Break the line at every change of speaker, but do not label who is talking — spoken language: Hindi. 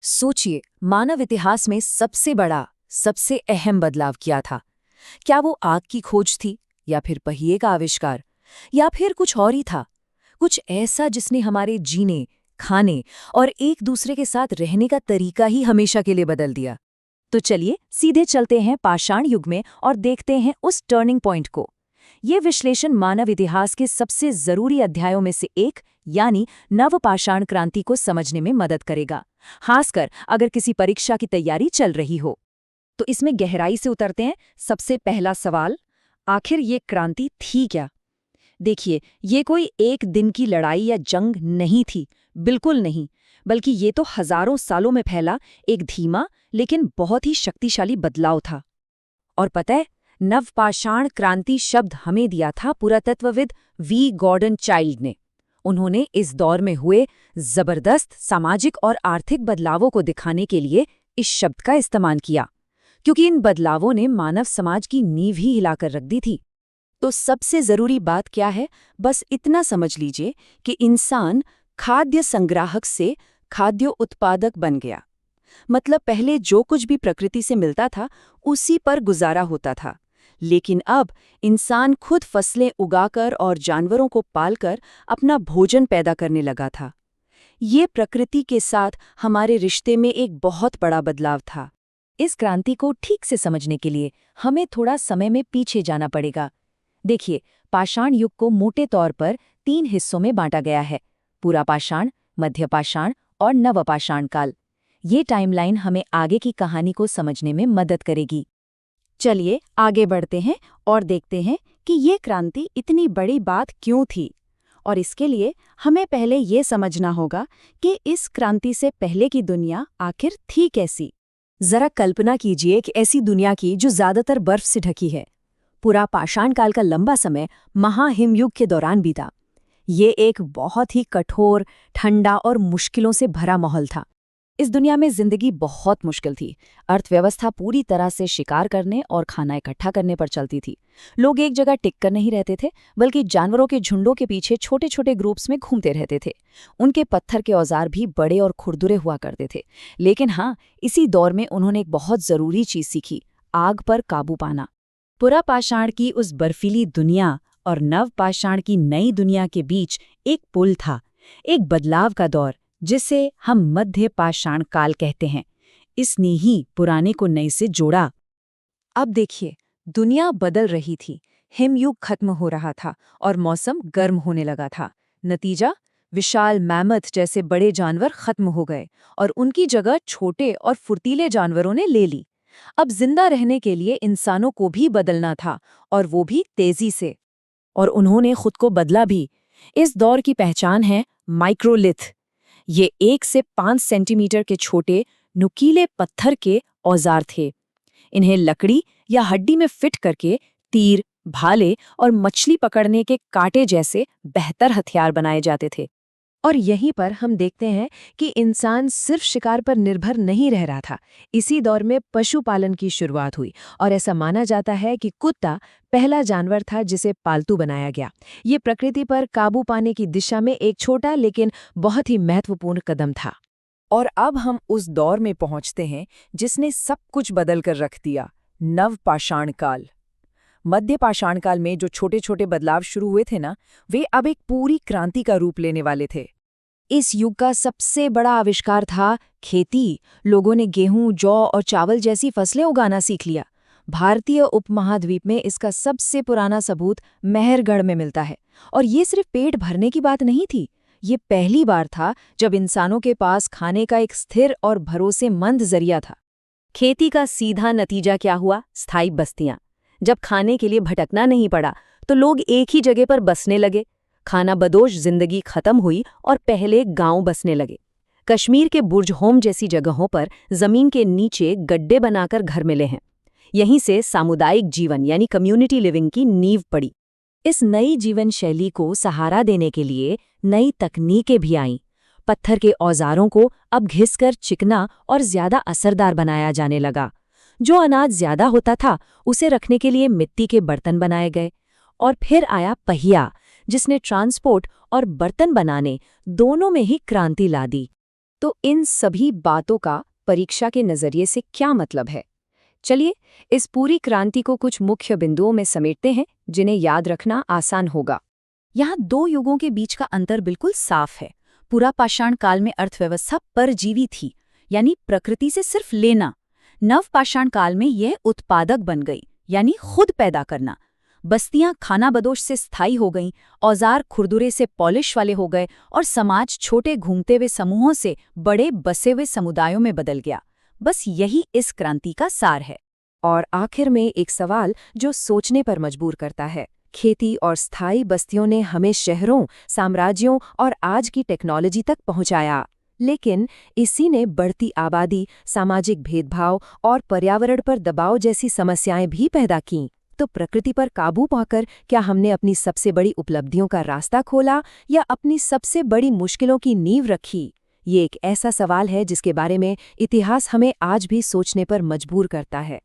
सोचिए, मानव इतिहास में सबसे बड़ा, सबसे अहम बदलाव क्या था? क्या वो आग की खोज थी, या फिर पहिए का आविष्कार, या फिर कुछ और ही था? कुछ ऐसा जिसने हमारे जीने, खाने और एक दूसरे के साथ रहने का तरीका ही हमेशा के लिए बदल दिया। तो चलिए सीधे चलते हैं पाषाण युग में और देखते हैं उस टर्निंग पॉइंट को। ये विश्लेषण मानव इतिहास के सबसे जरूरी अध्यायों में से एक यानी नवपाषाण क्रांति को समझने में मदद करेगा, खासकर अगर किसी परीक्षा की तैयारी चल रही हो। तो इसमें गहराई से उतरते हैं। सबसे पहला सवाल, आखिर ये क्रांति थी क्या? देखिए, ये कोई एक दिन की लड़ाई या जंग नहीं थी, बिल्कुल नहीं, बल्कि ये तो हजारों सालों में फैला एक धीमा लेकिन बहुत ही शक्तिशाली बदलाव था। और पता है, नवपाषाण क्रांति शब्द हमें दिया था पुरातत्वविद वी गॉर्डन चाइल्ड ने। उन्होंने इस दौर में हुए जबरदस्त सामाजिक और आर्थिक बदलावों को दिखाने के लिए इस शब्द का इस्तेमाल किया, क्योंकि इन बदलावों ने मानव समाज की नींव ही हिलाकर रख दी थी। तो सबसे जरूरी बात क्या है? बस इतना समझ लीजिए कि इंसान खाद्य संग्राहक से खाद्य उत्पादक बन गया। मतलब पहले जो कुछ भी प्रकृति से मिलता था उसी पर गुजारा होता था, लेकिन अब इंसान खुद फसलें उगाकर और जानवरों को पालकर अपना भोजन पैदा करने लगा था। ये प्रकृति के साथ हमारे रिश्ते में एक बहुत बड़ा बदलाव था। इस क्रांति को ठीक से समझने के लिए हमें थोड़ा समय में पीछे जाना पड़ेगा। देखिए, पाषाण युग को मोटे तौर पर 3 हिस्सों में बांटा गया है: पुरापाषाण, मध्यपाषाण और नवपाषाण काल। ये टाइमलाइन हमें आगे की कहानी को समझने में मदद करेगी। चलिए आगे बढ़ते हैं और देखते हैं कि ये क्रांति इतनी बड़ी बात क्यों थी। और इसके लिए हमें पहले ये समझना होगा कि इस क्रांति से पहले की दुनिया आखिर थी कैसी। जरा कल्पना कीजिए कि ऐसी दुनिया की जो ज्यादातर बर्फ से ढकी है। पूरा पाषाण काल का लंबा समय महाहिमयुग के दौरान बीता। ये एक बहुत ही कठोर, ठंडा और मुश्किलों से भरा माहौल था। इस दुनिया में जिंदगी बहुत मुश्किल थी। अर्थव्यवस्था पूरी तरह से शिकार करने और खाना इकट्ठा करने पर चलती थी। लोग एक जगह टिक कर नहीं रहते थे, बल्कि जानवरों के झुंडों के पीछे छोटे छोटे ग्रुप्स में घूमते रहते थे। उनके पत्थर के औजार भी बड़े और खुरदुरे हुआ करते थे। लेकिन हाँ, इसी दौर में उन्होंने एक बहुत जरूरी चीज सीखी: आग पर काबू पाना। पुरापाषाण की उस बर्फीली दुनिया और नवपाषाण की नई दुनिया के बीच एक पुल था, एक बदलाव का दौर, जिसे हम मध्य पाषाण काल कहते हैं। इसने ही पुराने को नए से जोड़ा। अब देखिए, दुनिया बदल रही थी, हिमयुग खत्म हो रहा था और मौसम गर्म होने लगा था। नतीजा, विशाल मैमथ जैसे बड़े जानवर खत्म हो गए और उनकी जगह छोटे और फुर्तीले जानवरों ने ले ली। अब जिंदा रहने के लिए इंसानों को भी बदलना था, और वो भी तेजी से। और उन्होंने खुद को बदला भी। इस दौर की पहचान है माइक्रोलिथ। ये 1 से 5 सेंटीमीटर के छोटे, नुकीले पत्थर के औजार थे। इन्हें लकड़ी या हड्डी में फिट करके तीर, भाले और मछली पकड़ने के कांटे जैसे बेहतर हथियार बनाए जाते थे। और यहीं पर हम देखते हैं कि इंसान सिर्फ शिकार पर निर्भर नहीं रह रहा था। इसी दौर में पशुपालन की शुरुआत हुई, और ऐसा माना जाता है कि कुत्ता पहला जानवर था जिसे पालतू बनाया गया। ये प्रकृति पर काबू पाने की दिशा में एक छोटा लेकिन बहुत ही महत्वपूर्ण कदम था। और अब हम उस दौर में पहुंचते हैं जिसने सब कुछ बदल कर रख दिया: नवपाषाण काल। मध्य पाषाण काल में जो छोटे छोटे बदलाव शुरू हुए थे ना, वे अब एक पूरी क्रांति का रूप लेने वाले थे। इस युग का सबसे बड़ा आविष्कार था खेती। लोगों ने गेहूं, जौ और चावल जैसी फसलें उगाना सीख लिया। भारतीय उपमहाद्वीप में इसका सबसे पुराना सबूत मेहरगढ़ में मिलता है। और ये सिर्फ पेट भरने की बात नहीं थी, ये पहली बार था जब इंसानों के पास खाने का एक स्थिर और भरोसेमंद जरिया था। खेती का सीधा नतीजा क्या हुआ? स्थायी बस्तियां। जब खाने के लिए भटकना नहीं पड़ा तो लोग एक ही जगह पर बसने लगे। खाना बदोश जिंदगी खत्म हुई और पहले गांव बसने लगे। कश्मीर के बुर्जहोम जैसी जगहों पर जमीन के नीचे गड्ढे बनाकर घर मिले हैं। यहीं से सामुदायिक जीवन यानी कम्युनिटी लिविंग की नींव पड़ी। इस नई जीवन शैली को सहारा देने के लिए नई तकनीकें भी आईं। पत्थर के औजारों को अब घिसकर चिकना और ज्यादा असरदार बनाया जाने लगा। जो अनाज ज्यादा होता था उसे रखने के लिए मिट्टी के बर्तन बनाए गए। और फिर आया पहिया, जिसने ट्रांसपोर्ट और बर्तन बनाने दोनों में ही क्रांति ला दी। तो इन सभी बातों का परीक्षा के नजरिए से क्या मतलब है? चलिए, इस पूरी क्रांति को कुछ मुख्य बिंदुओं में समेटते हैं, जिन्हें याद रखना आसान होगा। यहाँ दो युगों के बीच का अंतर बिल्कुल साफ है। पूरा पाषाण काल में अर्थव्यवस्था परजीवी थी, यानी प्रकृति से सिर्फ लेना। नव पाषाण काल में यह उत्पादक बन गई, यानी खुद पैदा करना। बस्तियां खानाबदोश से स्थायी हो गईं, औजार खुरदुरे से पॉलिश वाले हो गए और समाज छोटे घूमते हुए समूहों से बड़े बसे हुए समुदायों में बदल गया। बस यही इस क्रांति का सार है। और आखिर में एक सवाल जो सोचने पर मजबूर करता है। खेती और स्थायी बस्तियों ने हमें शहरों, साम्राज्यों और आज की टेक्नोलॉजी तक पहुंचाया, लेकिन इसी ने बढ़ती आबादी, सामाजिक भेदभाव और पर्यावरण पर दबाव जैसी समस्याएं भी पैदा कीं। तो प्रकृति पर काबू पाकर क्या हमने अपनी सबसे बड़ी उपलब्धियों का रास्ता खोला या अपनी सबसे बड़ी मुश्किलों की नींव रखी? ये एक ऐसा सवाल है जिसके बारे में इतिहास हमें आज भी सोचने पर मजबूर करता है।